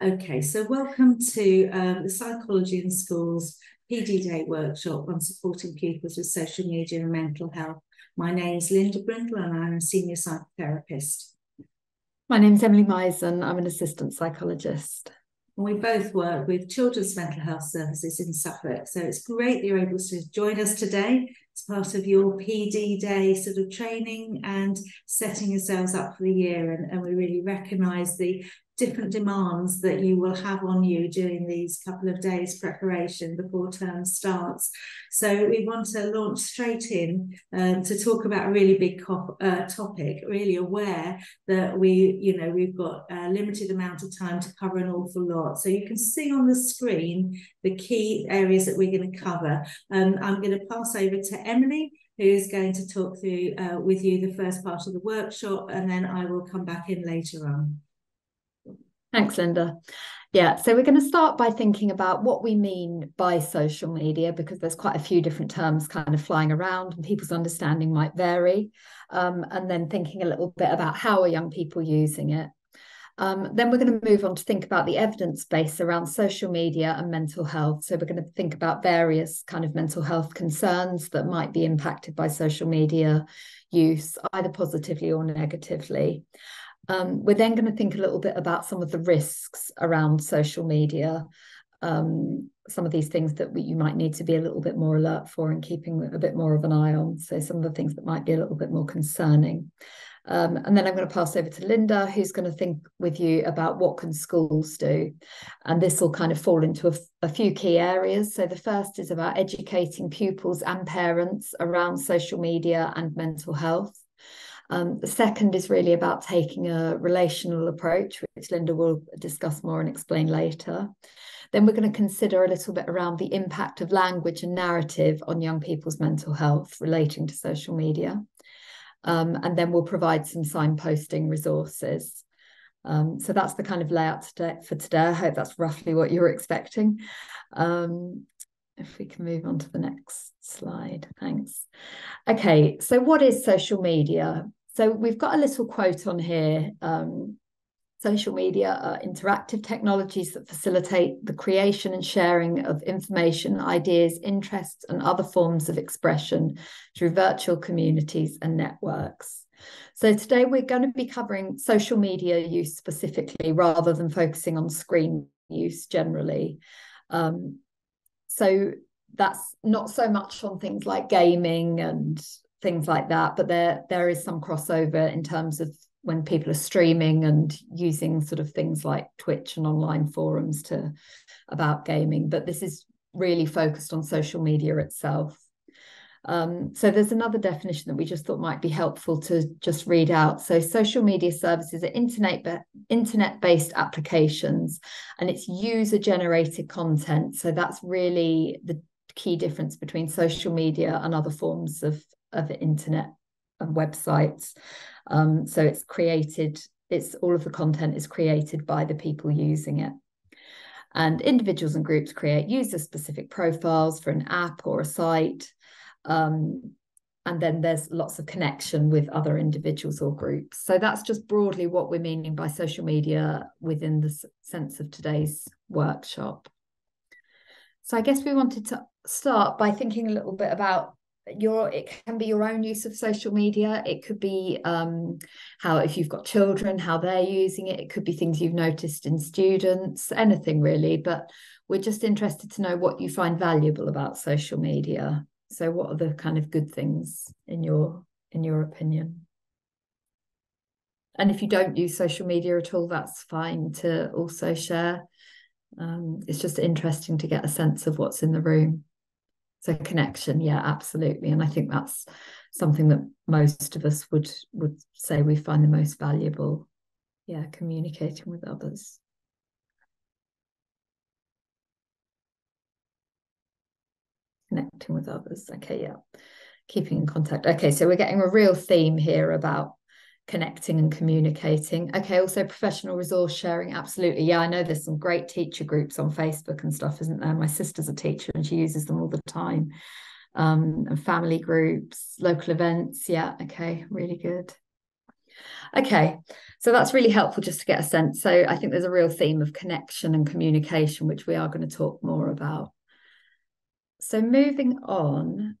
Okay, so welcome to the Psychology in Schools PD Day workshop on supporting pupils with social media and mental health. My name is Linda Brindle and I'm a senior psychotherapist. My name's Emily Misen. I'm an assistant psychologist. And we both work with children's mental health services in Suffolk. So it's great that you're able to join us today as part of your PD Day sort of training and setting yourselves up for the year. And we really recognise the different demands that you will have on you during these couple of days preparation before term starts. So we want to launch straight in to talk about a really big topic, really aware that we've got a limited amount of time to cover an awful lot. So you can see on the screen the key areas that we're going to cover. I'm going to pass over to Emily, who is going to talk through with you the first part of the workshop, and then I will come back in later on. Thanks, Linda. Yeah, so we're going to start by thinking about what we mean by social media, because there's quite a few different terms kind of flying around and people's understanding might vary. And then thinking a little bit about how are young people using it. Then we're going to move on to think about the evidence base around social media and mental health. So we're going to think about various kind of mental health concerns that might be impacted by social media use, either positively or negatively. We're then going to think a little bit about some of the risks around social media, some of these things that you might need to be a little bit more alert for and keeping a bit more of an eye on. So some of the things that might be a little bit more concerning. And then I'm going to pass over to Linda, who's going to think with you about what can schools do. And this will kind of fall into a few key areas. So the first is about educating pupils and parents around social media and mental health. The second is really about taking a relational approach, which Linda will discuss more and explain later. Then we're going to consider a little bit around the impact of language and narrative on young people's mental health relating to social media. And then we'll provide some signposting resources. So that's the kind of layout for today. I hope that's roughly what you're expecting. If we can move on to the next slide, thanks. Okay, so what is social media? So we've got a little quote on here. Social media are interactive technologies that facilitate the creation and sharing of information, ideas, interests, and other forms of expression through virtual communities and networks. So today we're going to be covering social media use specifically rather than focusing on screen use generally. So that's not so much on things like gaming and things like that, but there is some crossover in terms of when people are streaming and using sort of things like Twitch and online forums about gaming. But this is really focused on social media itself. So there's another definition that we just thought might be helpful to just read out. So social media services are internet-based applications, and it's user-generated content. So that's really the key difference between social media and other forms of internet and websites. So all of the content is created by the people using it. And individuals and groups create user-specific profiles for an app or a site. And then there's lots of connection with other individuals or groups. So that's just broadly what we're meaning by social media within the sense of today's workshop. So I guess we wanted to start by thinking a little bit about it can be your own use of social media. It could be how, if you've got children, how they're using it. It could be things you've noticed in students, anything really. But we're just interested to know what you find valuable about social media. So what are the kind of good things in your opinion? And if you don't use social media at all, that's fine to also share. It's just interesting to get a sense of what's in the room. So connection, yeah, absolutely. And I think that's something that most of us would say we find the most valuable. Yeah, communicating with others. Connecting with others. Okay, yeah. Keeping in contact. Okay, so we're getting a real theme here about connecting and communicating. Okay, also professional resource sharing. Absolutely. Yeah, I know there's some great teacher groups on Facebook and stuff, isn't there? My sister's a teacher and she uses them all the time. And family groups, local events. Yeah, okay, really good. Okay, so that's really helpful just to get a sense. So I think there's a real theme of connection and communication, which we are going to talk more about. So moving on,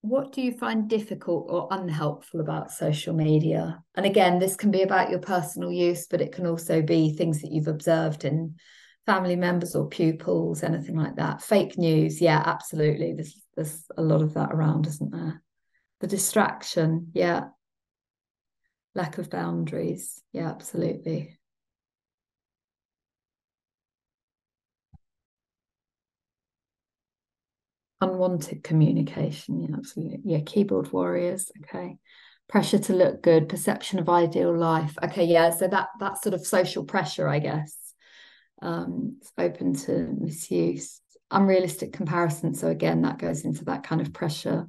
what do you find difficult or unhelpful about social media? And again, this can be about your personal use, but it can also be things that you've observed in family members or pupils, anything like that. Fake news, yeah, absolutely. There's a lot of that around, isn't there? The distraction, yeah. Lack of boundaries, yeah, absolutely. Unwanted communication, yeah, absolutely. Yeah, keyboard warriors, okay. Pressure to look good, perception of ideal life. Okay, yeah, so that sort of social pressure, I guess. It's open to misuse. Unrealistic comparison. So again, that goes into that kind of pressure.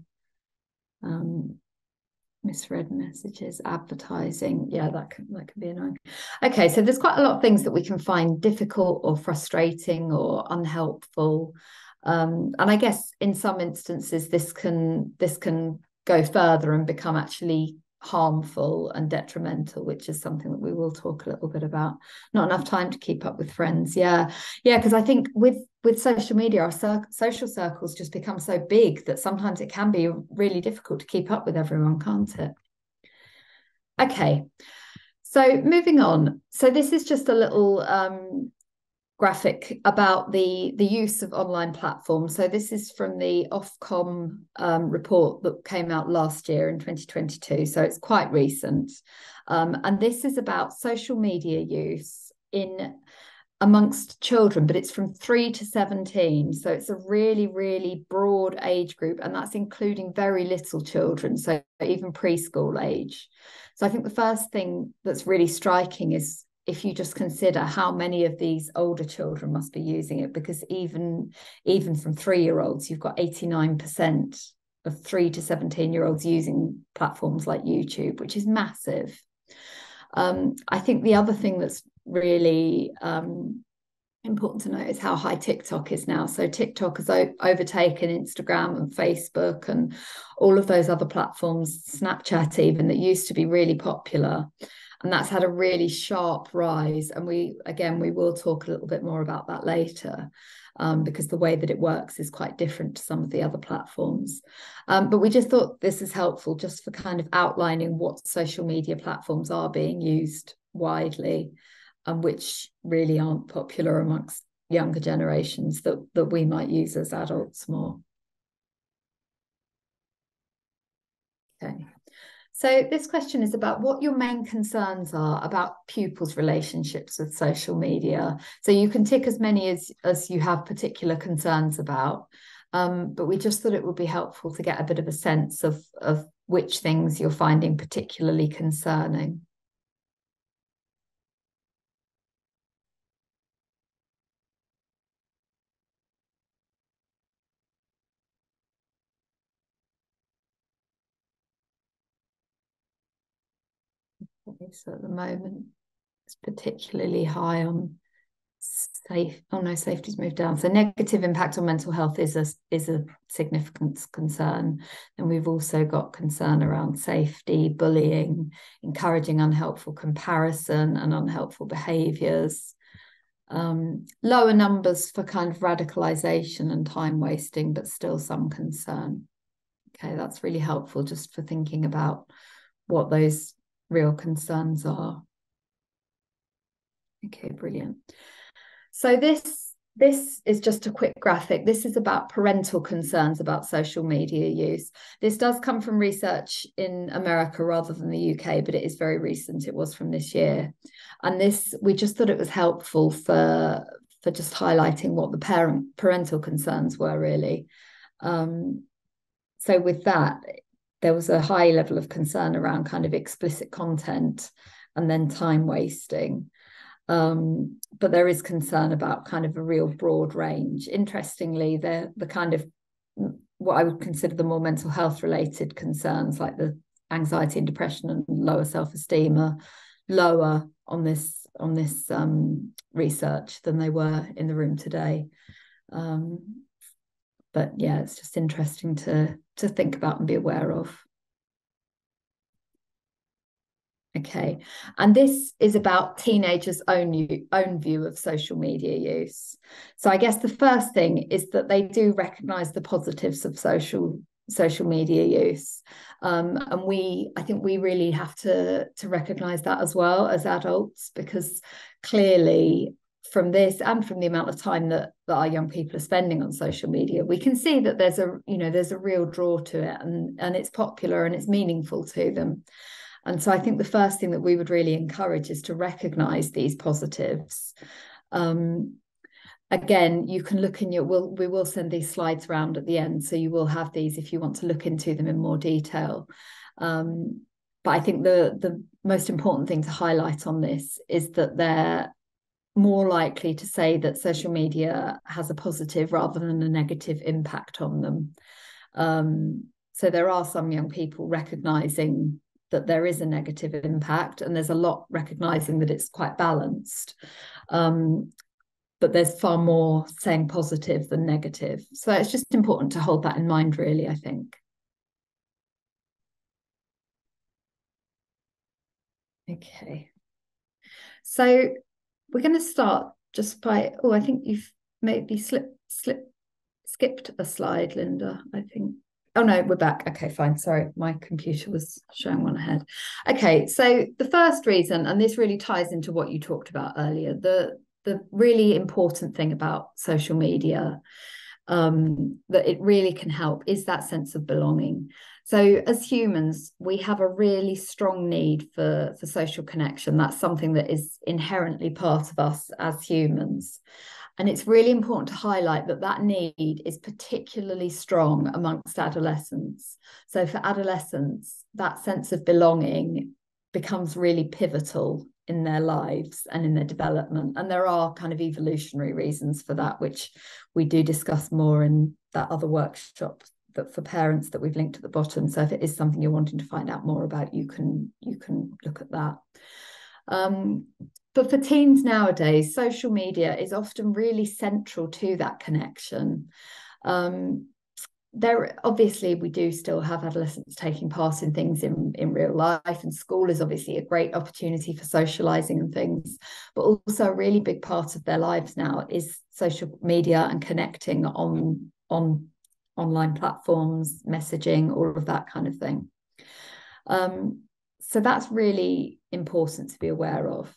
Misread messages, advertising. Yeah, that can be annoying. Okay, so there's quite a lot of things that we can find difficult or frustrating or unhelpful. And I guess in some instances this can go further and become actually harmful and detrimental, which is something that we will talk a little bit about. Not enough time to keep up with friends. Yeah, because I think with social media, our social circles just become so big that sometimes it can be really difficult to keep up with everyone, can't it? Okay, so moving on. So this is just a little graphic about the use of online platforms. So this is from the Ofcom report that came out last year in 2022. So it's quite recent. And this is about social media use in amongst children, but it's from 3 to 17. So it's a really, really broad age group, and that's including very little children, so even preschool age. So I think the first thing that's really striking is if you just consider how many of these older children must be using it, because even from 3-year-olds, you've got 89% of 3 to 17-year-olds using platforms like YouTube, which is massive. I think the other thing that's really important to note is how high TikTok is now. So TikTok has overtaken Instagram and Facebook and all of those other platforms, Snapchat even, that used to be really popular. And that's had a really sharp rise. And we will talk a little bit more about that later. Because the way that it works is quite different to some of the other platforms. But we just thought this is helpful just for kind of outlining what social media platforms are being used widely and which really aren't popular amongst younger generations that we might use as adults more. Okay. So this question is about what your main concerns are about pupils' relationships with social media. So you can tick as many as you have particular concerns about, but we just thought it would be helpful to get a bit of a sense of which things you're finding particularly concerning. Okay, so at the moment, it's particularly high on safety's moved down. So negative impact on mental health is a significant concern. And we've also got concern around safety, bullying, encouraging unhelpful comparison and unhelpful behaviours. Lower numbers for kind of radicalisation and time wasting, but still some concern. Okay, that's really helpful just for thinking about what those real concerns are. Okay, brilliant. So this is just a quick graphic. This is about parental concerns about social media use. This does come from research in America rather than the UK, but it is very recent. It was from this year. And we just thought it was helpful for just highlighting what the parental concerns were really. So with that, there was a high level of concern around kind of explicit content and then time wasting. But there is concern about kind of a real broad range. Interestingly, the kind of what I would consider the more mental health related concerns, like the anxiety and depression and lower self-esteem, are lower on this research than they were in the room today. But yeah, it's just interesting to think about and be aware of. Okay. And this is about teenagers' own view of social media use. So I guess the first thing is that they do recognize the positives of social media use. And I think we really have to recognize that as well as adults, because clearly from this and from the amount of time that our young people are spending on social media, we can see that there's a real draw to it, and it's popular and it's meaningful to them. And so I think the first thing that we would really encourage is to recognize these positives. Again, you can look we will send these slides around at the end, so you will have these if you want to look into them in more detail. But I think the most important thing to highlight on this is that they're more likely to say that social media has a positive rather than a negative impact on them. So there are some young people recognizing that there is a negative impact, and there's a lot recognizing that it's quite balanced. But there's far more saying positive than negative. So it's just important to hold that in mind, really, I think. Okay. So we're going to start just by, I think you've maybe skipped a slide, Linda, I think. Oh, no, we're back. Okay, fine. Sorry, my computer was showing one ahead. Okay, so the first reason, and this really ties into what you talked about earlier, the really important thing about social media that it really can help is that sense of belonging. So as humans, we have a really strong need for social connection. That's something that is inherently part of us as humans. And it's really important to highlight that need is particularly strong amongst adolescents. So for adolescents, that sense of belonging becomes really pivotal in their lives and in their development. And there are kind of evolutionary reasons for that, which we do discuss more in that other workshop that for parents that we've linked at the bottom. So if it is something you're wanting to find out more about, you can look at that. But for teens nowadays, social media is often really central to that connection. There obviously we do still have adolescents taking part in things in real life, and school is obviously a great opportunity for socializing and things, but also a really big part of their lives now is social media and connecting on online platforms, messaging, all of that kind of thing. So that's really important to be aware of.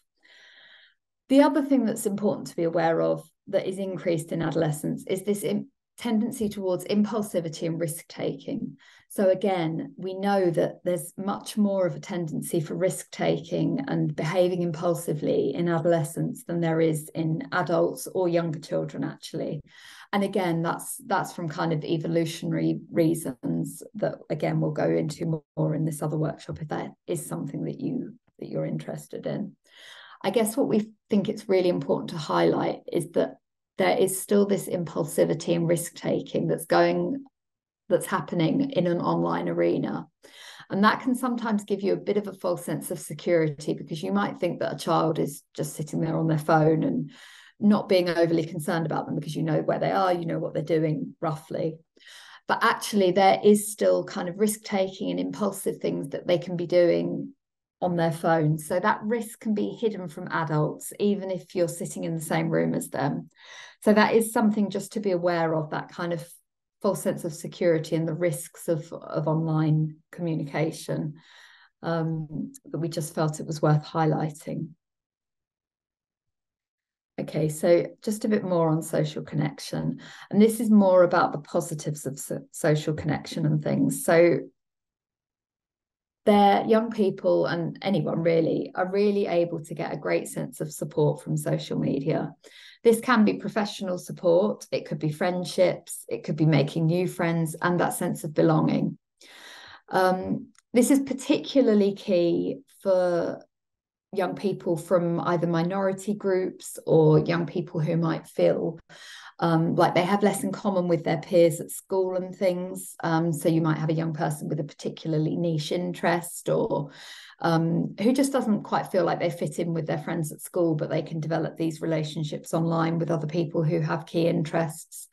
The other thing that's important to be aware of that is increased in adolescence is this tendency towards impulsivity and risk-taking. So again, we know that there's much more of a tendency for risk-taking and behaving impulsively in adolescence than there is in adults or younger children, actually. And again, that's from kind of evolutionary reasons that, again, we'll go into more in this other workshop if that is something that you're interested in. I guess what we think it's really important to highlight is that there is still this impulsivity and risk-taking that's happening in an online arena. And that can sometimes give you a bit of a false sense of security, because you might think that a child is just sitting there on their phone and not being overly concerned about them because you know where they are, you know what they're doing roughly. But actually there is still kind of risk-taking and impulsive things that they can be doing on their phone. So that risk can be hidden from adults, even if you're sitting in the same room as them. So that is something just to be aware of, that kind of false sense of security and the risks of online communication, that we just felt it was worth highlighting. Okay, so just a bit more on social connection. And this is more about the positives of social connection and things. So their young people, and anyone really, are really able to get a great sense of support from social media. This can be professional support, it could be friendships, it could be making new friends, and that sense of belonging. This is particularly key for young people from either minority groups or young people who might feel like they have less in common with their peers at school and things. So you might have a young person with a particularly niche interest, or who just doesn't quite feel like they fit in with their friends at school, but they can develop these relationships online with other people who have key interests.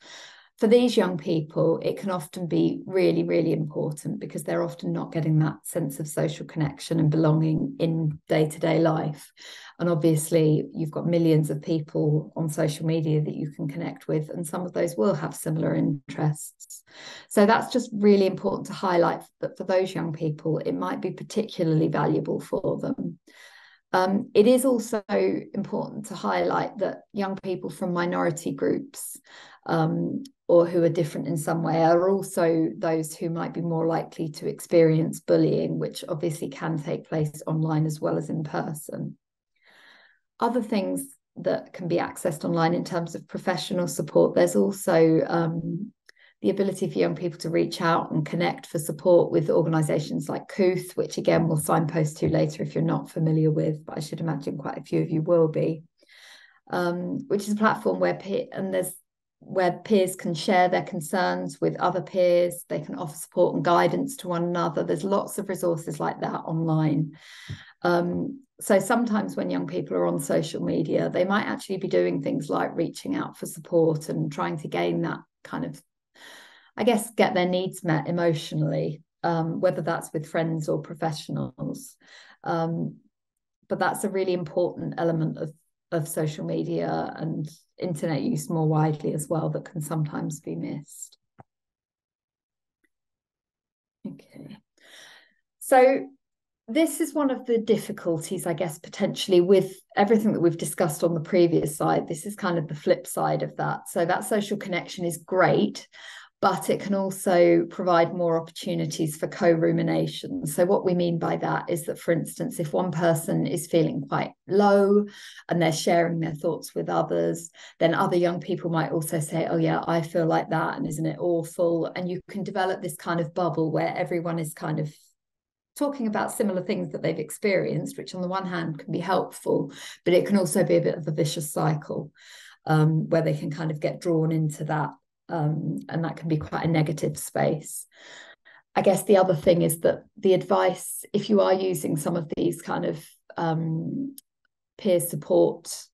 For these young people, it can often be really, really important because they're often not getting that sense of social connection and belonging in day-to-day life. And obviously, you've got millions of people on social media that you can connect with, and some of those will have similar interests. So that's just really important to highlight that for those young people, it might be particularly valuable for them. It is also important to highlight that young people from minority groups or who are different in some way are also those who might be more likely to experience bullying, which obviously can take place online as well as in person. Other things that can be accessed online in terms of professional support, there's also the ability for young people to reach out and connect for support with organisations like COOTH, which again we'll signpost to later if you're not familiar with, but I should imagine quite a few of you will be, which is a platform where peers can share their concerns with other peers. They can offer support and guidance to one another. There's lots of resources like that online. So sometimes when young people are on social media, they might actually be doing things like reaching out for support and trying to gain that kind of, I guess, get their needs met emotionally, whether that's with friends or professionals. But that's a really important element of social media and internet use more widely as well that can sometimes be missed. Okay. So this is one of the difficulties, I guess, potentially with everything that we've discussed on the previous side. This is kind of the flip side of that. So that social connection is great, but it can also provide more opportunities for co-rumination. So what we mean by that is that, for instance, if one person is feeling quite low and they're sharing their thoughts with others, then other young people might also say, oh yeah, I feel like that, and isn't it awful? And you can develop this kind of bubble where everyone is kind of talking about similar things that they've experienced, which on the one hand can be helpful, but it can also be a bit of a vicious cycle where they can kind of get drawn into that. And that can be quite a negative space. I guess the other thing is that the advice, if you are using some of these kind of peer support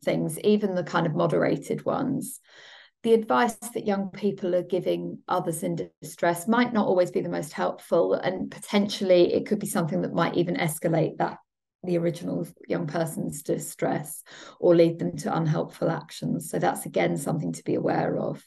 things, even the kind of moderated ones, the advice that young people are giving others in distress might not always be the most helpful, and potentially it could be something that might even escalate the original young person's distress or lead them to unhelpful actions. So that's again something to be aware of.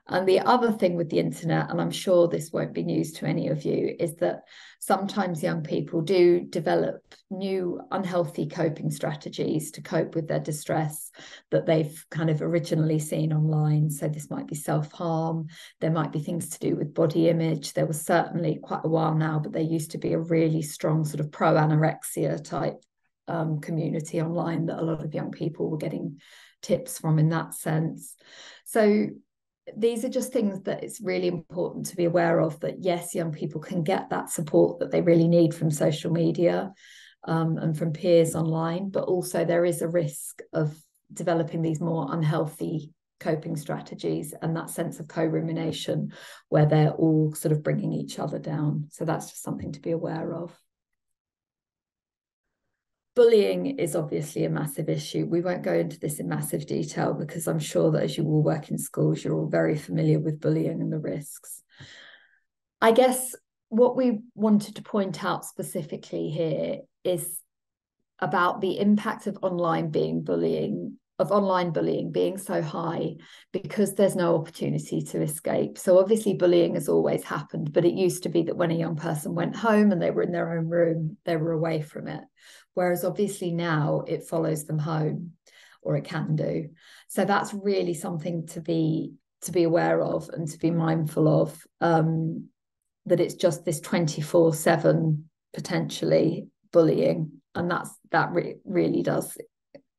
And the other thing with the internet, and I'm sure this won't be news to any of you, is that sometimes young people do develop new unhealthy coping strategies to cope with their distress that they've kind of originally seen online. So this might be self-harm. There might be things to do with body image. There was certainly quite a while now, but there used to be a really strong sort of pro-anorexia type community online that a lot of young people were getting tips from in that sense. So these are just things that it's really important to be aware of, that yes, young people can get that support that they really need from social media and from peers online, but also there is a risk of developing these more unhealthy coping strategies and that sense of co-rumination where they're all sort of bringing each other down. So that's just something to be aware of. Bullying is obviously a massive issue. We won't go into this in massive detail because I'm sure that as you all work in schools, you're all very familiar with bullying and the risks. I guess what we wanted to point out specifically here is about the impact of online bullying being so high because there's no opportunity to escape. So obviously bullying has always happened, but it used to be that when a young person went home and they were in their own room, they were away from it. Whereas obviously now it follows them home, or it can do. So that's really something to be aware of and to be mindful of, that it's just this 24/7 potentially bullying, and that really does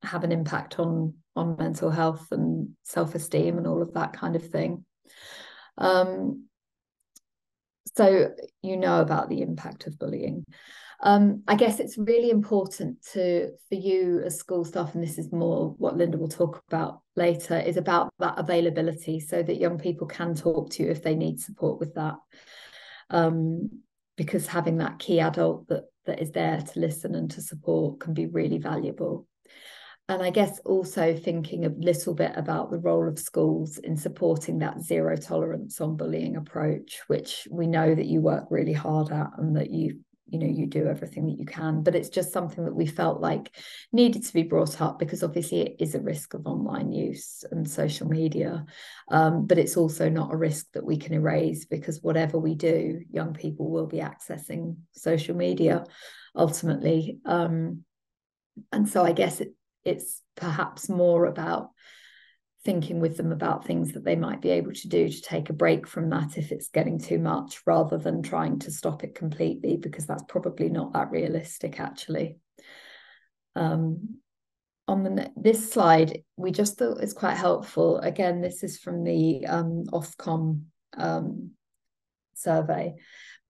have an impact on mental health and self-esteem and all of that kind of thing. So you know about the impact of bullying. I guess it's really important for you as school staff, and this is more what Linda will talk about later, is about that availability so that young people can talk to you if they need support with that. Because having that key adult that is there to listen and to support can be really valuable. And I guess also thinking a little bit about the role of schools in supporting that zero tolerance on bullying approach, which we know that you work really hard at, and that you do everything that you can. But it's just something that we felt like needed to be brought up, because obviously it is a risk of online use and social media. But it's also not a risk that we can erase, because whatever we do, young people will be accessing social media ultimately. And so I guess it's perhaps more about thinking with them about things that they might be able to do to take a break from that if it's getting too much, rather than trying to stop it completely, because that's probably not that realistic actually. On this slide, we just thought it's quite helpful. Again, this is from the Ofcom survey,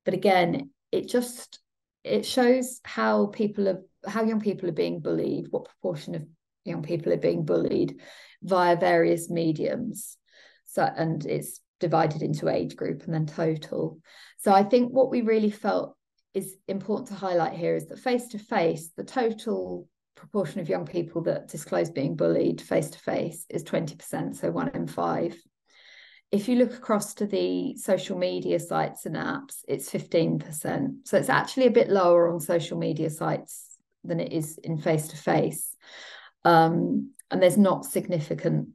but again, it shows how young people are being bullied, what proportion of young people are being bullied via various mediums. So, and it's divided into age group and then total. So I think what we really felt is important to highlight here is that face-to-face, the total proportion of young people that disclose being bullied face-to-face is 20%, so 1 in 5. If you look across to the social media sites and apps, it's 15%. So it's actually a bit lower on social media sites than it is in face-to-face. And there's not a significant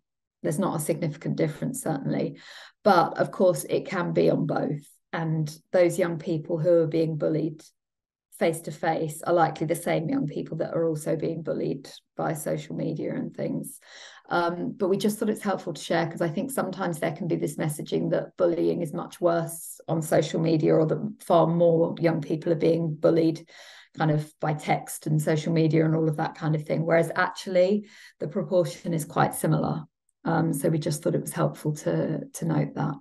difference, certainly. But of course, it can be on both. And those young people who are being bullied face-to-face are likely the same young people that are also being bullied by social media and things. But we just thought it's helpful to share, because I think sometimes there can be this messaging that bullying is much worse on social media, or that far more young people are being bullied kind of by text and social media and all of that kind of thing, whereas actually the proportion is quite similar. So we just thought it was helpful to note that.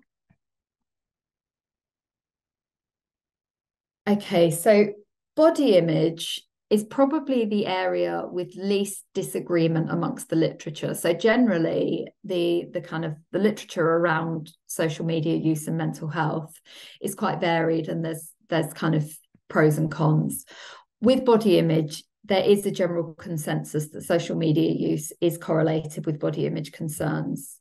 Okay, so body image is probably the area with least disagreement amongst the literature. So generally, the literature around social media use and mental health is quite varied, and there's kind of pros and cons. With body image, there is a general consensus that social media use is correlated with body image concerns.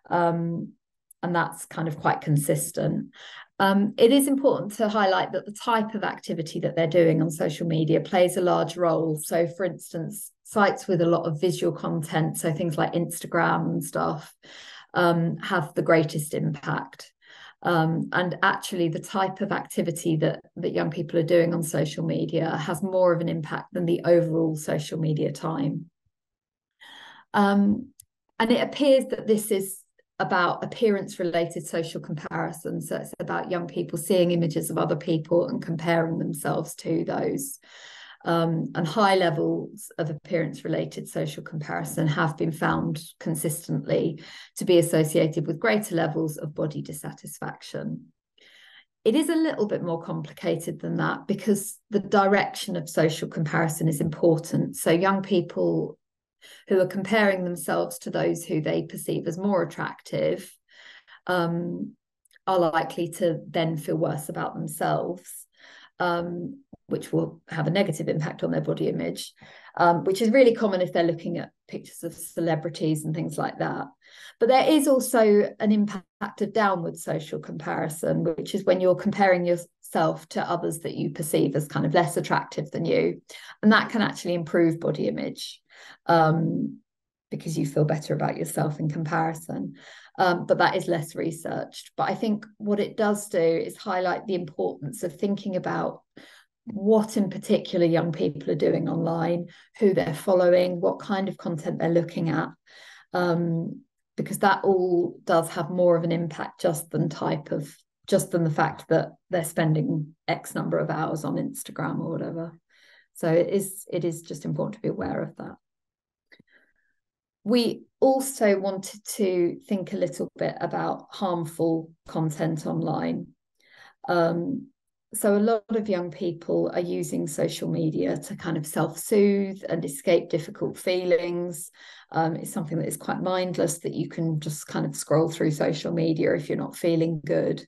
And that's kind of quite consistent. It is important to highlight that the type of activity that they're doing on social media plays a large role. So, for instance, sites with a lot of visual content, so things like Instagram and stuff, have the greatest impact. And actually, the type of activity that young people are doing on social media has more of an impact than the overall social media time. And it appears that this is about appearance-related social comparison. So it's about young people seeing images of other people and comparing themselves to those. And high levels of appearance-related social comparison have been found consistently to be associated with greater levels of body dissatisfaction. It is a little bit more complicated than that, because the direction of social comparison is important. So young people who are comparing themselves to those who they perceive as more attractive are likely to then feel worse about themselves, which will have a negative impact on their body image, which is really common if they're looking at pictures of celebrities and things like that. But there is also an impact of downward social comparison, which is when you're comparing yourself to others that you perceive as kind of less attractive than you. And that can actually improve body image, because you feel better about yourself in comparison. But that is less researched. But I think what it does do is highlight the importance of thinking about what in particular young people are doing online, who they're following, what kind of content they're looking at, because that all does have more of an impact just than the fact that they're spending X number of hours on Instagram or whatever. So it is just important to be aware of that. We also wanted to think a little bit about harmful content online. So a lot of young people are using social media to kind of self-soothe and escape difficult feelings. It's something that is quite mindless, that you can just kind of scroll through social media if you're not feeling good.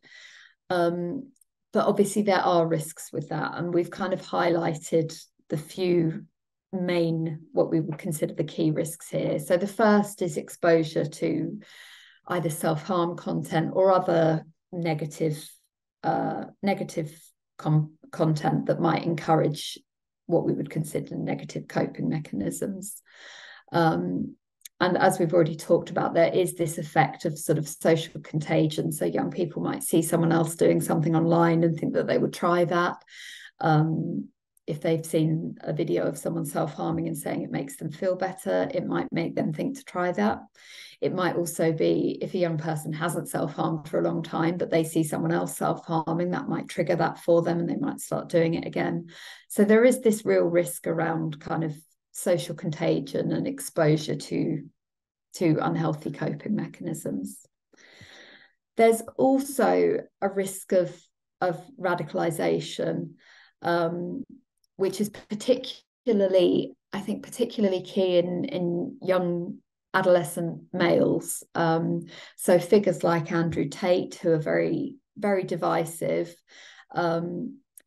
But obviously there are risks with that, and we've kind of highlighted the few what we would consider the key risks here. So the first is exposure to either self-harm content or other negative content that might encourage what we would consider negative coping mechanisms. And as we've already talked about, there is this effect of sort of social contagion. So young people might see someone else doing something online and think that they would try that. If they've seen a video of someone self-harming and saying it makes them feel better, it might make them think to try that. It might also be if a young person hasn't self-harmed for a long time, but they see someone else self-harming, that might trigger that for them and they might start doing it again. So there is this real risk around kind of social contagion and exposure to unhealthy coping mechanisms. There's also a risk of radicalization, which is particularly key in young adolescent males. So figures like Andrew Tate, who are very, very divisive.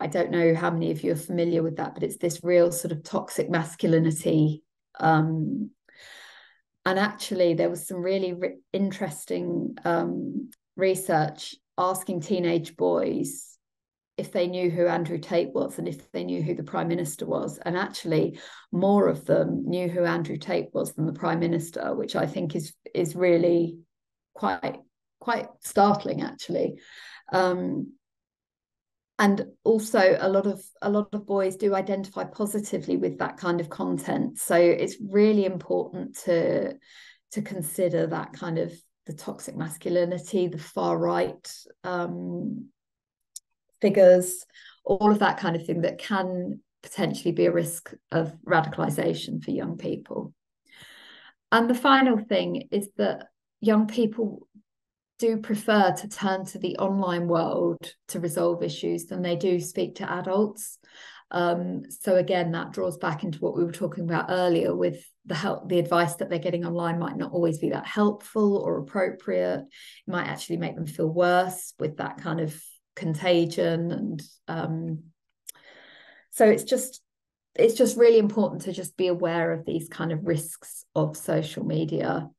I don't know how many of you are familiar with that, but it's this real sort of toxic masculinity. And actually, there was some really interesting research asking teenage boys if they knew who Andrew Tate was and if they knew who the Prime Minister was. And actually, more of them knew who Andrew Tate was than the Prime Minister, which I think is really quite startling, actually. And also a lot of boys do identify positively with that kind of content. So it's really important to consider that kind of the toxic masculinity, the far right figures, all of that kind of thing that can potentially be a risk of radicalization for young people. And the final thing is that young people do prefer to turn to the online world to resolve issues than they do speak to adults. So again, that draws back into what we were talking about earlier with the advice that they're getting online might not always be that helpful or appropriate. It might actually make them feel worse with that kind of contagion. And so it's just really important to just be aware of these kind of risks of social media.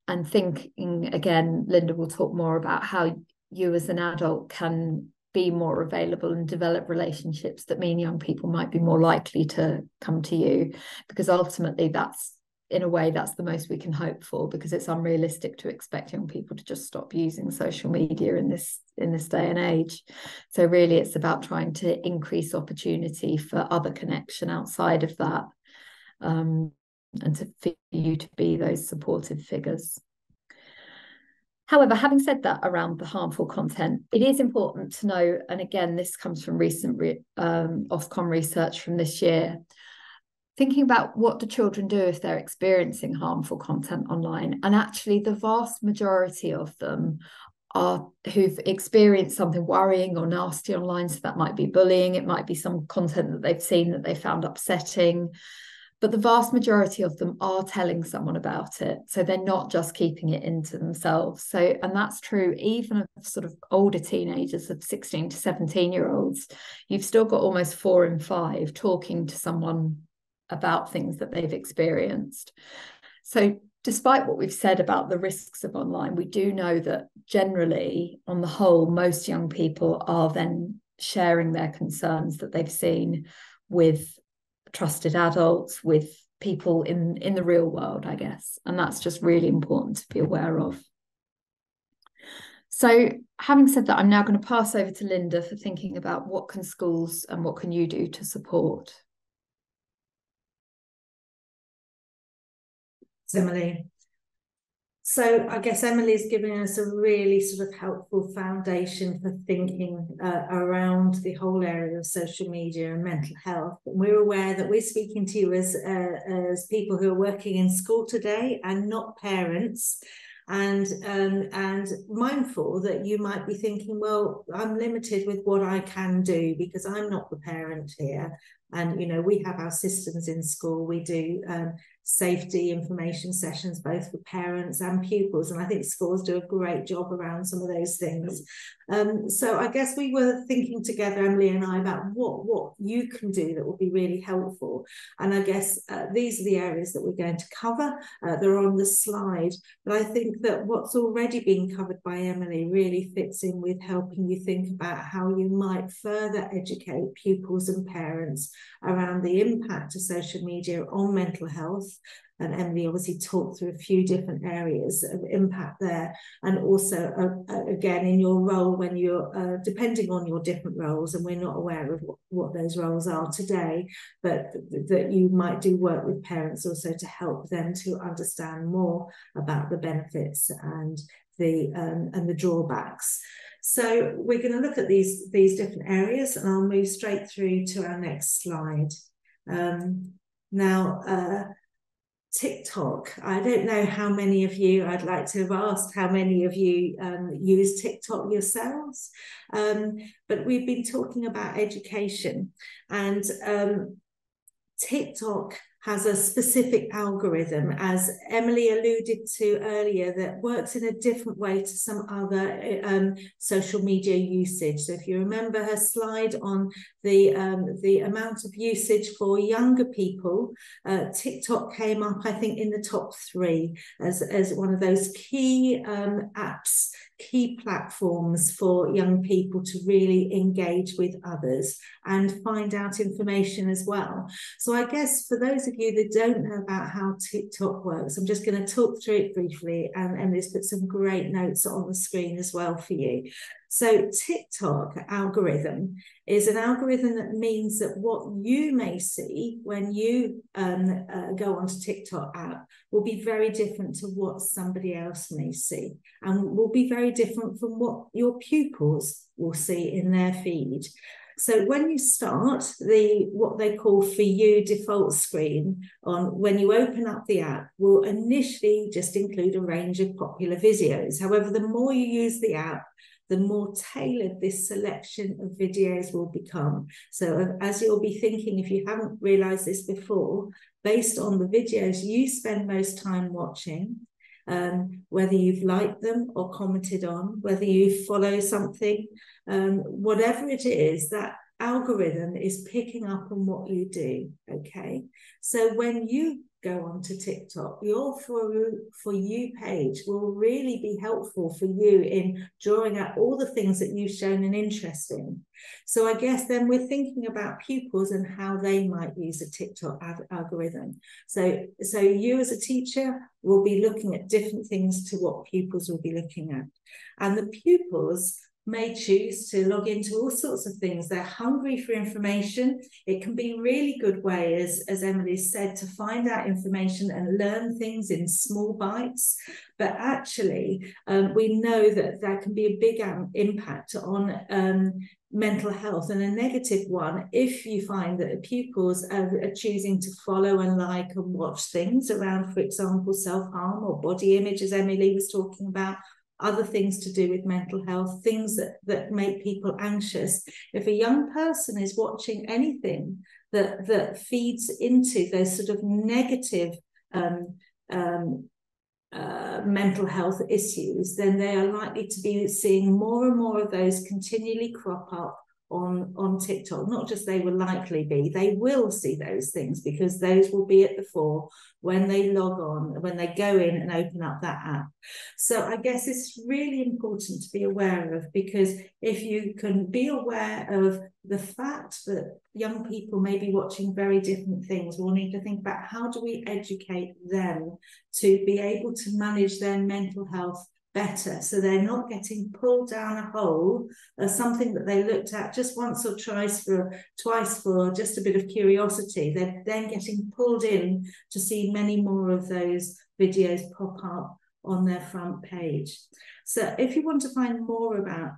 And thinking, again, Linda will talk more about how you as an adult can be more available and develop relationships that mean young people might be more likely to come to you, because ultimately that's the most we can hope for, because it's unrealistic to expect young people to just stop using social media in this day and age. So really it's about trying to increase opportunity for other connection outside of that. And for you to be those supportive figures. However, having said that around the harmful content, it is important to know, and again, this comes from recent Ofcom research from this year, thinking about what do children do if they're experiencing harmful content online. And actually, the vast majority of them are who've experienced something worrying or nasty online. So that might be bullying, it might be some content that they've seen that they found upsetting. But the vast majority of them are telling someone about it. So they're not just keeping it into themselves. So, and that's true even of sort of older teenagers of 16 to 17-year-olds. You've still got almost 4 in 5 talking to someone about things that they've experienced. So despite what we've said about the risks of online, we do know that generally, on the whole, most young people are then sharing their concerns that they've seen with trusted adults, with people in the real world, I guess. And that's just really important to be aware of. So having said that, I'm now going to pass over to Linda for thinking about what can schools and what can you do to support. Emily. So I guess Emily's giving us a really sort of helpful foundation for thinking around the whole area of social media and mental health. And we're aware that we're speaking to you as people who are working in school today and not parents, and mindful that you might be thinking, well, I'm limited with what I can do because I'm not the parent here. And, you know, we have our systems in school. We do safety information sessions, both for parents and pupils. And I think schools do a great job around some of those things. So I guess we were thinking together, Emily and I, about what you can do that will be really helpful. And I guess these are the areas that we're going to cover. They're on the slide. But I think that what's already been covered by Emily really fits in with helping you think about how you might further educate pupils and parents around the impact of social media on mental health. And Emily obviously talked through a few different areas of impact there. And also, again, in your role, when you're depending on your different roles, and we're not aware of what those roles are today, but that you might do work with parents also to help them to understand more about the benefits and the drawbacks. So we're going to look at these different areas, and I'll move straight through to our next slide. Now, TikTok. I don't know how many of you, I'd like to have asked how many of you use TikTok yourselves, but we've been talking about education, and TikTok has a specific algorithm, as Emily alluded to earlier, that works in a different way to some other social media usage. So if you remember her slide on the amount of usage for younger people, TikTok came up, I think, in the top 3 as one of those key apps, key platforms for young people to really engage with others and find out information as well. So I guess for those of you that don't know about how TikTok works, I'm just going to talk through it briefly, and Emily's put some great notes on the screen as well for you. So TikTok algorithm is an algorithm that means that what you may see when you go onto TikTok app will be very different to what somebody else may see, and will be very different from what your pupils will see in their feed. So when you start what they call For You default screen when you open up the app, will initially just include a range of popular videos. However, the more you use the app, the more tailored this selection of videos will become. So as you'll be thinking, if you haven't realized this before, based on the videos you spend most time watching, whether you've liked them or commented on, whether you follow something, whatever it is, that algorithm is picking up on what you do, okay? So when you go onto TikTok, your For You page will really be helpful for you in drawing out all the things that you've shown an interest in. So I guess then we're thinking about pupils and how they might use a TikTok algorithm. So you as a teacher will be looking at different things to what pupils will be looking at. And the pupils may choose to log into all sorts of things. They're hungry for information. It can be a really good way, as Emily said, to find out information and learn things in small bites. But actually, we know that there can be a big impact on mental health, and a negative one if you find that pupils are choosing to follow and like and watch things around, for example, self-harm or body image, as Emily was talking about, other things to do with mental health, things that make people anxious. If a young person is watching anything that feeds into those sort of negative mental health issues, then they are likely to be seeing more and more of those continually crop up on TikTok. Not just they will likely be, they will see those things, because those will be at the fore when they log on, when they go in and open up that app. So I guess it's really important to be aware of, because if you can be aware of the fact that young people may be watching very different things, we'll need to think about how do we educate them to be able to manage their mental health better, so they're not getting pulled down a hole of something that they looked at just once or twice for just a bit of curiosity. They're then getting pulled in to see many more of those videos pop up on their front page. So if you want to find more about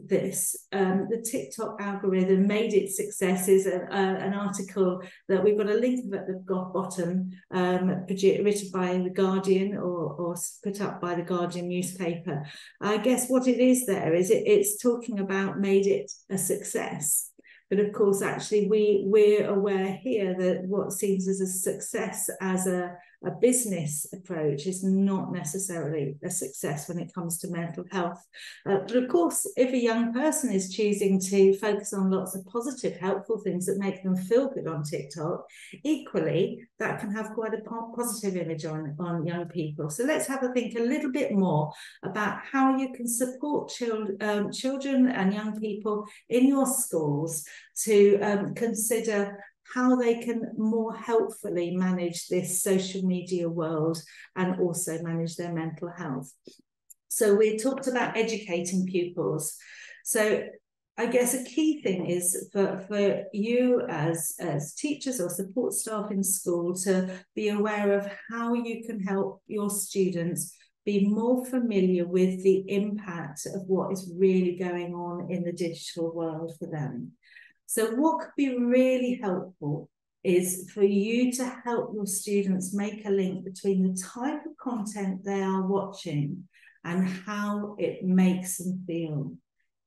this, the TikTok algorithm made its success is an article that we've got a link at the bottom, written by The Guardian or put up by The Guardian newspaper. I guess what it is there is it's talking about made it a success, But of course, actually, we're aware here that what seems as a success as a business approach is not necessarily a success when it comes to mental health. But of course, if a young person is choosing to focus on lots of positive, helpful things that make them feel good on TikTok, equally, that can have quite a positive image on young people. So let's have a think a little bit more about how you can support children and young people in your schools to consider how they can more helpfully manage this social media world and also manage their mental health. So we talked about educating pupils. So I guess a key thing is for you as teachers or support staff in school to be aware of how you can help your students be more familiar with the impact of what is really going on in the digital world for them. So what could be really helpful is for you to help your students make a link between the type of content they are watching and how it makes them feel.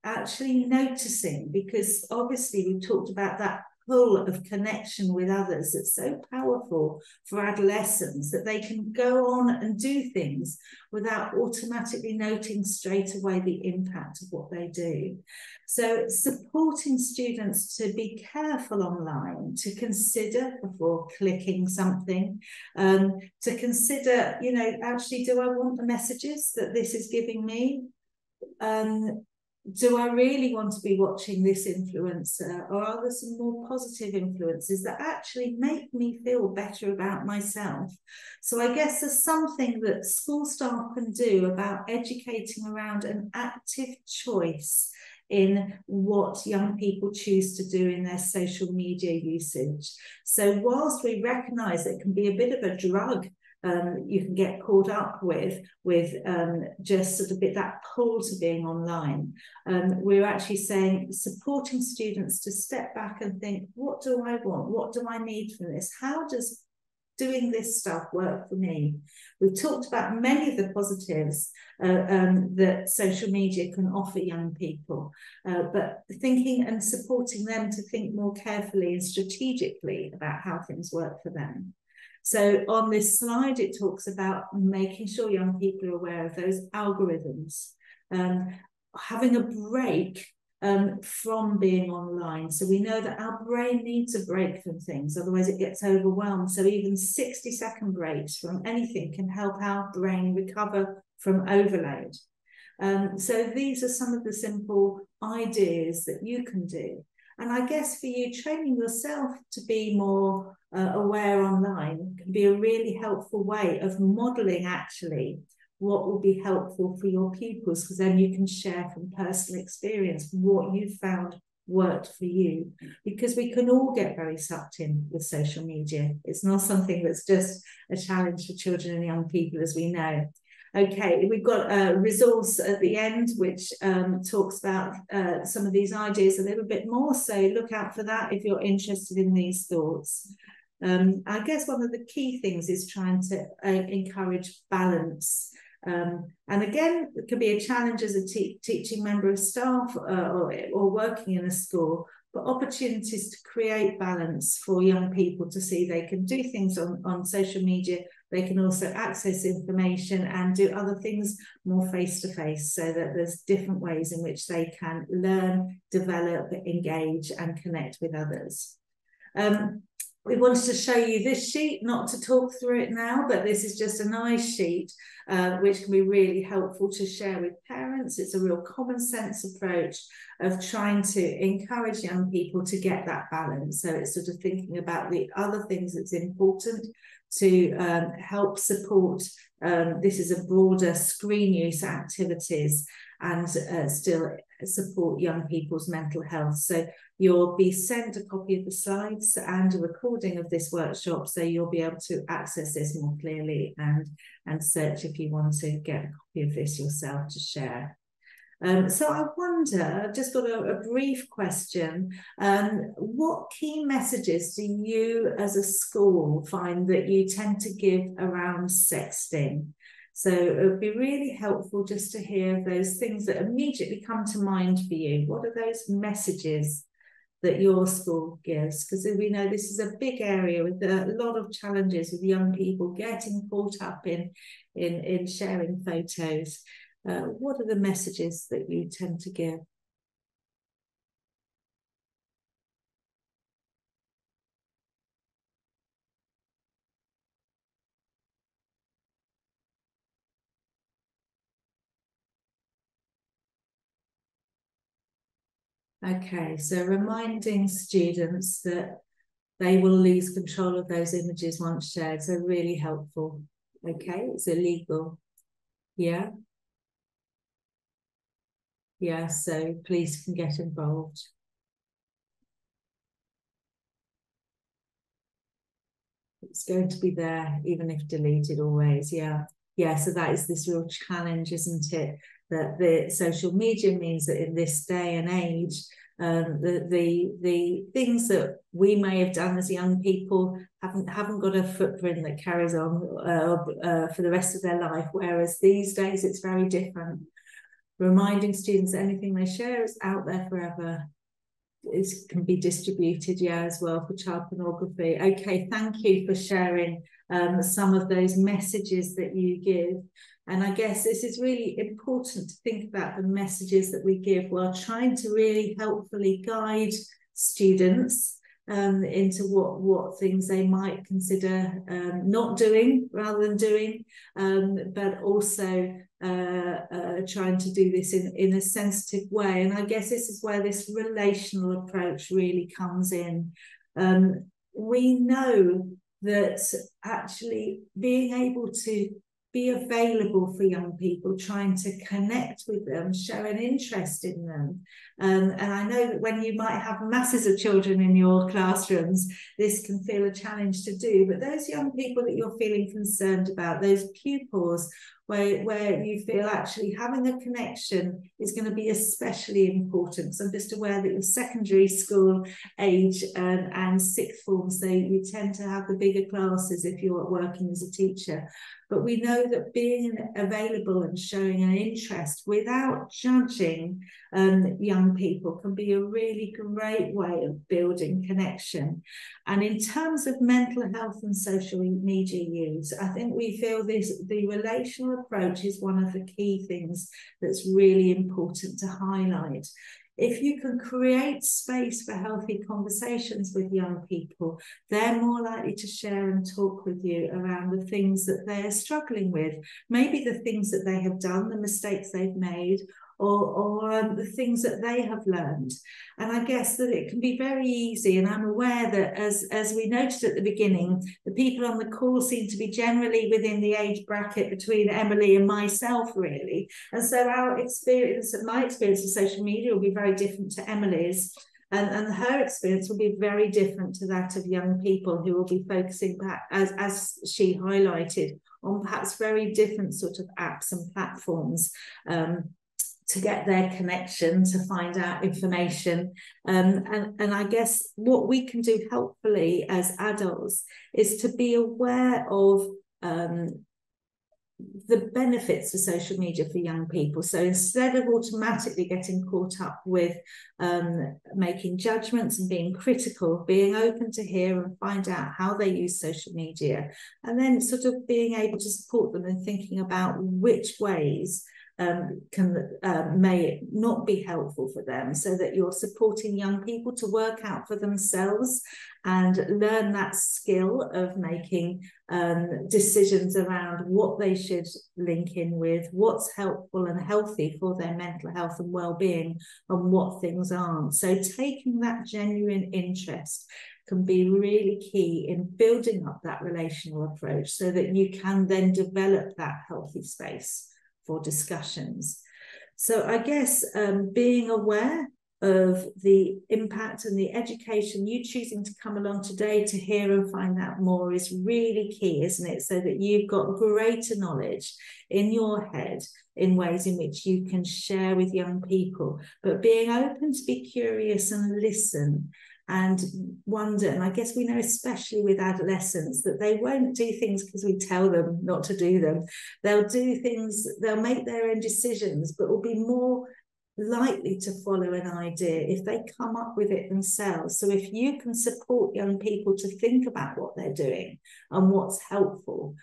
Actually noticing, because obviously we talked about that pull of connection with others that's so powerful for adolescents, that they can go on and do things without automatically noting straight away the impact of what they do. So supporting students to be careful online, to consider before clicking something, to consider, you know, actually, do I want the messages that this is giving me? Do I really want to be watching this influencer, or are there some more positive influences that actually make me feel better about myself? So I guess there's something that school staff can do about educating around an active choice in what young people choose to do in their social media usage. So whilst we recognise it can be a bit of a drug, you can get caught up with just sort of that pull to being online. We're actually saying, supporting students to step back and think, what do I want? What do I need from this? How does doing this stuff work for me? We've talked about many of the positives that social media can offer young people, but thinking and supporting them to think more carefully and strategically about how things work for them. So on this slide, it talks about making sure young people are aware of those algorithms, having a break from being online. So we know that our brain needs a break from things, otherwise it gets overwhelmed. So even 60-second breaks from anything can help our brain recover from overload. So these are some of the simple ideas that you can do. And I guess for you, training yourself to be more aware online can be a really helpful way of modelling actually what will be helpful for your pupils, because then you can share from personal experience what you found worked for you, because we can all get very sucked in with social media. It's not something that's just a challenge for children and young people, as we know. Okay, we've got a resource at the end which talks about some of these ideas a little bit more, so look out for that if you're interested in these thoughts. I guess one of the key things is trying to encourage balance. And again, it could be a challenge as a teaching member of staff or working in a school, but opportunities to create balance for young people to see they can do things on social media. They can also access information and do other things more face-to-face, so that there's different ways in which they can learn, develop, engage, and connect with others. We wanted to show you this sheet, not to talk through it now, but this is just a nice sheet which can be really helpful to share with parents. It's a real common sense approach of trying to encourage young people to get that balance. So it's sort of thinking about the other things that's important to help support. This is a broader screen use activities and still support young people's mental health. So you'll be sent a copy of the slides and a recording of this workshop, so you'll be able to access this more clearly and search if you want to get a copy of this yourself to share. So I wonder, I've just got a brief question. What key messages do you as a school find that you tend to give around sexting? So it would be really helpful just to hear those things that immediately come to mind for you. What are those messages that your school gives? Because we know this is a big area with a lot of challenges with young people getting caught up in sharing photos. What are the messages that you tend to give? Okay, so reminding students that they will lose control of those images once shared. So really helpful. Okay, it's illegal. Yeah. Yeah, so police can get involved. It's going to be there, even if deleted always. Yeah. Yeah, so that is this real challenge, isn't it? That the social media means that in this day and age, the things that we may have done as young people haven't got a footprint that carries on for the rest of their life. Whereas these days, it's very different. Reminding students that anything they share is out there forever. Can be distributed, yeah, as well for child pornography. Okay, thank you for sharing some of those messages that you give. And I guess this is really important to think about the messages that we give while trying to really helpfully guide students into what things they might consider not doing rather than doing, but also trying to do this in a sensitive way. And I guess this is where this relational approach really comes in. We know that actually being able to be available for young people, trying to connect with them, show an interest in them. And I know that when you might have masses of children in your classrooms, this can feel a challenge to do. But those young people that you're feeling concerned about, those pupils, where you feel actually having a connection is going to be especially important. So I'm just aware that your secondary school age and sixth form, so you tend to have the bigger classes if you're working as a teacher. But we know that being available and showing an interest without judging young people can be a really great way of building connection. And in terms of mental health and social media use, I think we feel the relational approach is one of the key things that's really important to highlight. If you can create space for healthy conversations with young people, they're more likely to share and talk with you around the things that they're struggling with, maybe the things that they have done, the mistakes they've made, or the things that they have learned. And I guess that it can be very easy, and I'm aware that as we noted at the beginning, the people on the call seem to be generally within the age bracket between Emily and myself, really. And so our experience, my experience of social media will be very different to Emily's. And her experience will be very different to that of young people who will be focusing, as she highlighted, on perhaps very different sort of apps and platforms to get their connection, to find out information. And I guess what we can do helpfully as adults is to be aware of the benefits of social media for young people. So instead of automatically getting caught up with making judgments and being critical, being open to hear and find out how they use social media, and then sort of being able to support them in thinking about which ways may it not be helpful for them, so that you're supporting young people to work out for themselves and learn that skill of making decisions around what they should link in with, what's helpful and healthy for their mental health and well-being, and what things aren't. So taking that genuine interest can be really key in building up that relational approach so that you can then develop that healthy space for discussions. So I guess being aware of the impact and the education, you choosing to come along today to hear and find out more is really key, isn't it? So that you've got greater knowledge in your head in ways in which you can share with young people, but being open to be curious and listen and wonder. And I guess we know, especially with adolescents, that they won't do things because we tell them not to do them. They'll do things, they'll make their own decisions, but will be more likely to follow an idea if they come up with it themselves. So if you can support young people to think about what they're doing and what's helpful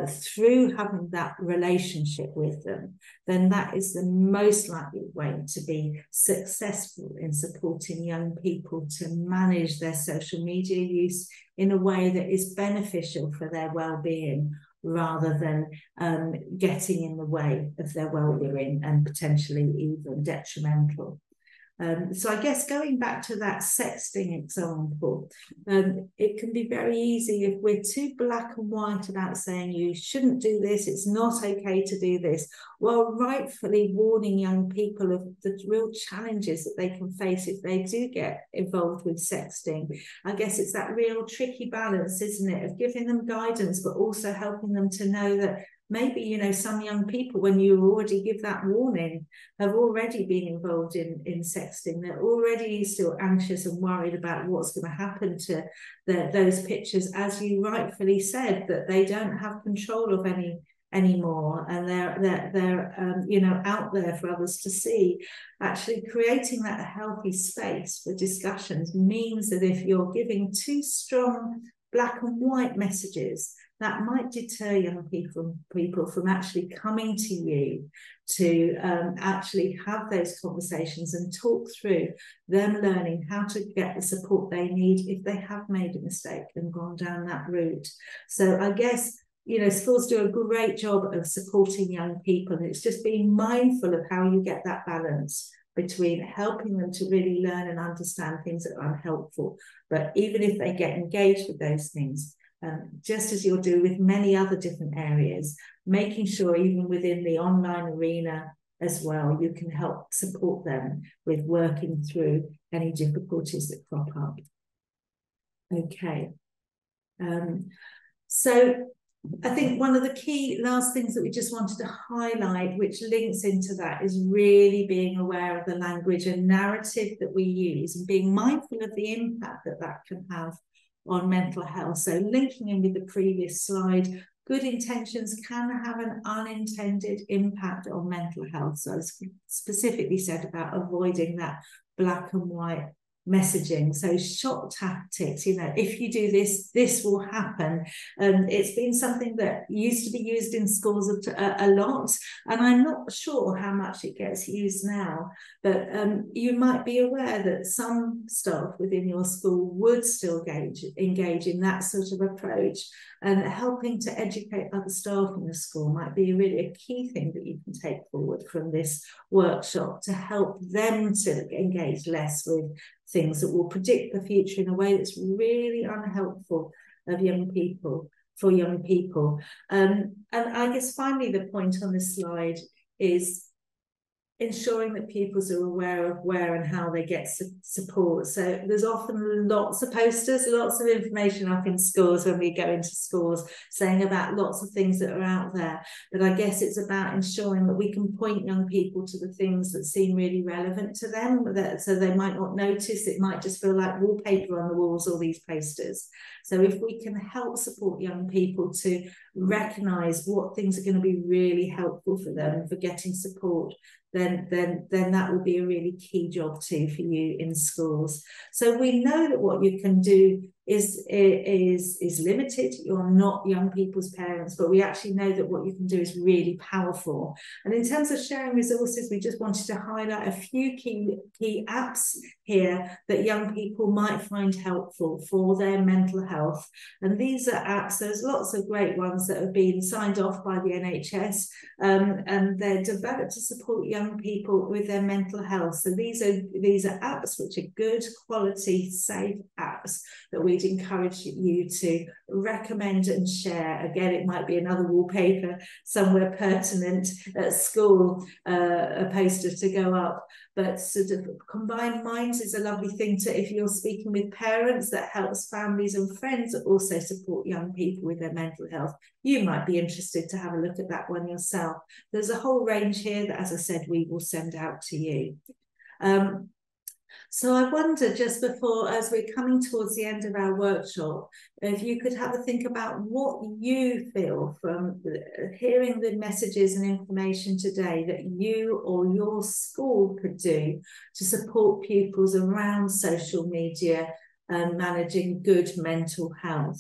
through having that relationship with them, then that is the most likely way to be successful in supporting young people to manage their social media use in a way that is beneficial for their well-being, rather than getting in the way of their well-being and potentially even detrimental. So I guess going back to that sexting example, it can be very easy if we're too black and white about saying you shouldn't do this, it's not okay to do this, while rightfully warning young people of the real challenges that they can face if they do get involved with sexting. I guess it's that real tricky balance, isn't it, of giving them guidance, but also helping them to know that maybe, you know, some young people, when you already give that warning, have already been involved in sexting. They're already still anxious and worried about what's going to happen to those pictures, as you rightfully said, that they don't have control of anymore, and they're you know, out there for others to see. Actually creating that healthy space for discussions means that if you're giving too strong black and white messages, that might deter young people from actually coming to you to actually have those conversations and talk through them learning how to get the support they need if they have made a mistake and gone down that route. So I guess, you know, schools do a great job of supporting young people, and it's just being mindful of how you get that balance between helping them to really learn and understand things that are unhelpful, but even if they get engaged with those things, just as you'll do with many other different areas, making sure even within the online arena as well, you can help support them with working through any difficulties that crop up. Okay. So I think one of the key last things that we just wanted to highlight, which links into that, is really being aware of the language and narrative that we use and being mindful of the impact that that can have on mental health. So linking in with the previous slide, good intentions can have an unintended impact on mental health. So it's specifically said about avoiding that black and white messaging. So shock tactics, you know, if you do this, this will happen. And it's been something that used to be used in schools a lot, and I'm not sure how much it gets used now, but you might be aware that some staff within your school would still engage in that sort of approach, and helping to educate other staff in the school might be really a key thing that you can take forward from this workshop to help them to engage less with things that will predict the future in a way that's really unhelpful of young people, for young people. And I guess finally the point on this slide is ensuring that pupils are aware of where and how they get support. So there's often lots of posters, lots of information up in schools when we go into schools saying about lots of things that are out there. But I guess it's about ensuring that we can point young people to the things that seem really relevant to them, so they might not notice. It might just feel like wallpaper on the walls, all these posters. So if we can help support young people to recognise what things are going to be really helpful for them for getting support, then that will be a really key job too for you in schools. So we know that what you can do is limited. You're not young people's parents, but we actually know that what you can do is really powerful. And in terms of sharing resources, we just wanted to highlight a few key apps here that young people might find helpful for their mental health. And these are apps, there's lots of great ones that have been signed off by the NHS, and they're developed to support young people with their mental health. So these are apps which are good quality, safe apps that we'd encourage you to recommend and share. Again, it might be another wallpaper somewhere pertinent at school, a poster to go up. But sort of Combined Minds is a lovely thing to, if you're speaking with parents, that helps families and friends that also support young people with their mental health. You might be interested to have a look at that one yourself. There's a whole range here that, as I said, we will send out to you. So I wonder, just before, as we're coming towards the end of our workshop, if you could have a think about what you feel from hearing the messages and information today that you or your school could do to support pupils around social media and managing good mental health.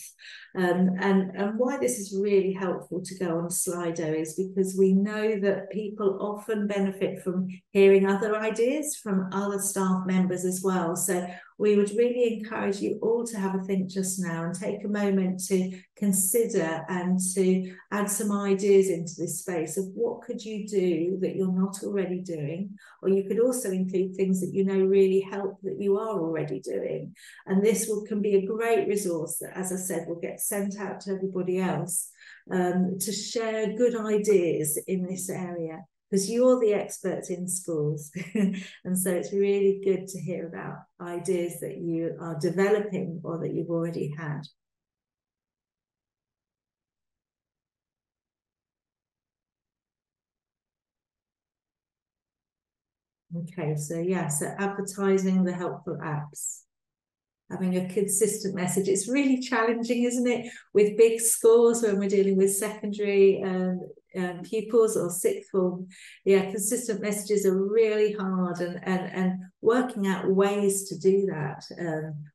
And why this is really helpful to go on Slido is because we know that people often benefit from hearing other ideas from other staff members as well. So we would really encourage you all to have a think just now and take a moment to consider and to add some ideas into this space of what could you do that you're not already doing, or you could also include things that you know really help that you are already doing. And this can be a great resource that, as I said, will get sent out to everybody else to share good ideas in this area, because you're the experts in schools. And so it's really good to hear about ideas that you are developing or that you've already had. Okay, so yeah, so advertising the helpful apps, having a consistent message. It's really challenging, isn't it, with big schools when we're dealing with secondary pupils or sixth form. Yeah, consistent messages are really hard, and working out ways to do that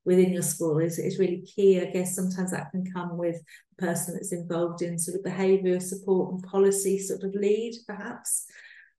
within your school is really key. I guess sometimes that can come with the person that's involved in sort of behavioural support and policy sort of lead, perhaps.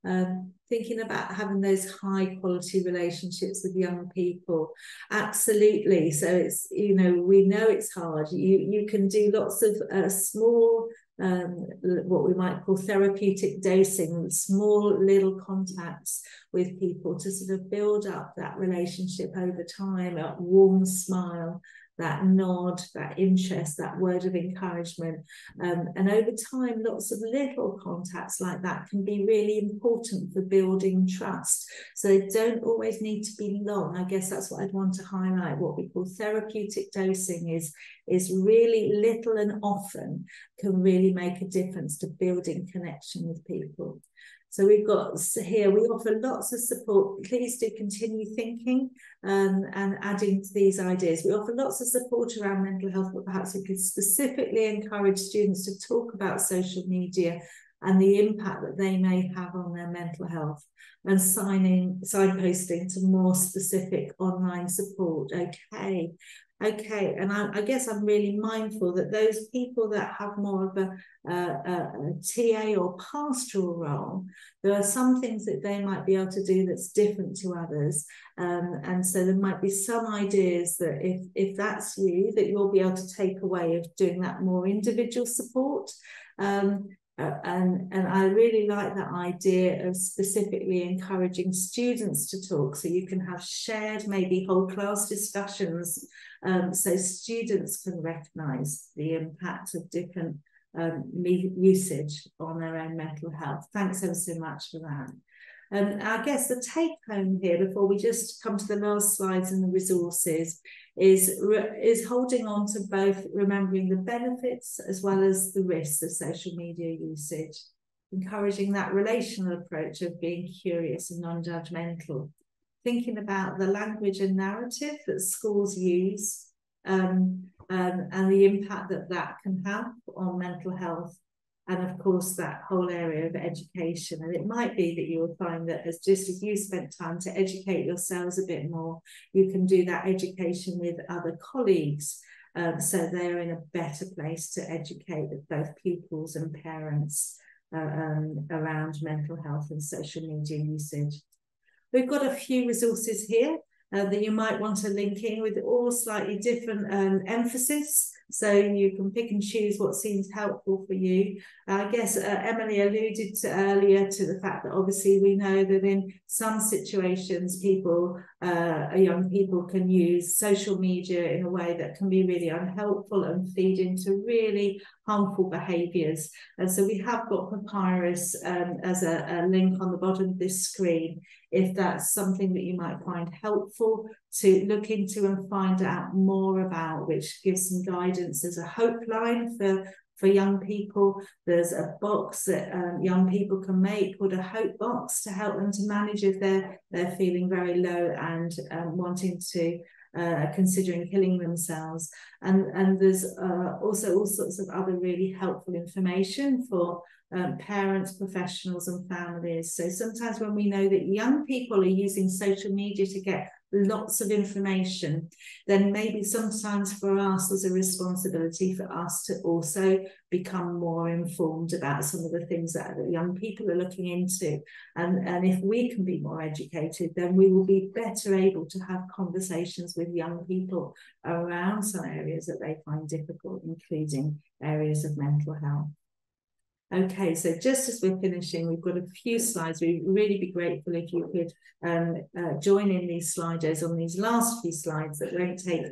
Thinking about having those high quality relationships with young people. Absolutely. So it's, you know, we know it's hard. You can do lots of small what we might call therapeutic dosing, small little contacts with people to sort of build up that relationship over time, a warm smile, that nod, that interest, that word of encouragement. And over time, lots of little contacts like that can be really important for building trust. So they don't always need to be long. I guess that's what I'd want to highlight. What we call therapeutic dosing is really little and often can really make a difference to building connection with people. So we've got here, we offer lots of support. Please do continue thinking and adding to these ideas. We offer lots of support around mental health, but perhaps we could specifically encourage students to talk about social media and the impact that they may have on their mental health, and signposting to more specific online support. Okay, and I guess I'm really mindful that those people that have more of a TA or pastoral role, there are some things that they might be able to do that's different to others. And so there might be some ideas that if that's you, that you'll be able to take away of doing that more individual support. And I really like that idea of specifically encouraging students to talk, so you can have shared, maybe whole class discussions, so students can recognise the impact of different usage on their own mental health. Thanks ever so much for that. I guess the take home here, before we just come to the last slides and the resources, is holding on to both remembering the benefits as well as the risks of social media usage, encouraging that relational approach of being curious and non-judgmental, thinking about the language and narrative that schools use, and the impact that can have on mental health. And of course, that whole area of education. And it might be that you will find that as you spent time to educate yourselves a bit more, you can do that education with other colleagues. So they're in a better place to educate both pupils and parents around mental health and social media usage. We've got a few resources here that you might want to link in with, all slightly different emphasis. So you can pick and choose what seems helpful for you. I guess Emily alluded to earlier to the fact that obviously we know that in some situations young people can use social media in a way that can be really unhelpful and feed into really harmful behaviours. And so we have got Papyrus as a link on the bottom of this screen, if that's something that you might find helpful to look into and find out more about, which gives some guidance as a hope line for for young people. There's a box that young people can make called a hope box to help them to manage if they're feeling very low and wanting to considering killing themselves. And there's also all sorts of other really helpful information for parents, professionals and families. So sometimes when we know that young people are using social media to get lots of information, then maybe sometimes for us there's a responsibility for us to also become more informed about some of the things that young people are looking into. And if we can be more educated, then we will be better able to have conversations with young people around some areas that they find difficult, including areas of mental health. Okay, so just as we're finishing, we've got a few slides. We'd really be grateful if you could join in these slideshows on these last few slides that won't take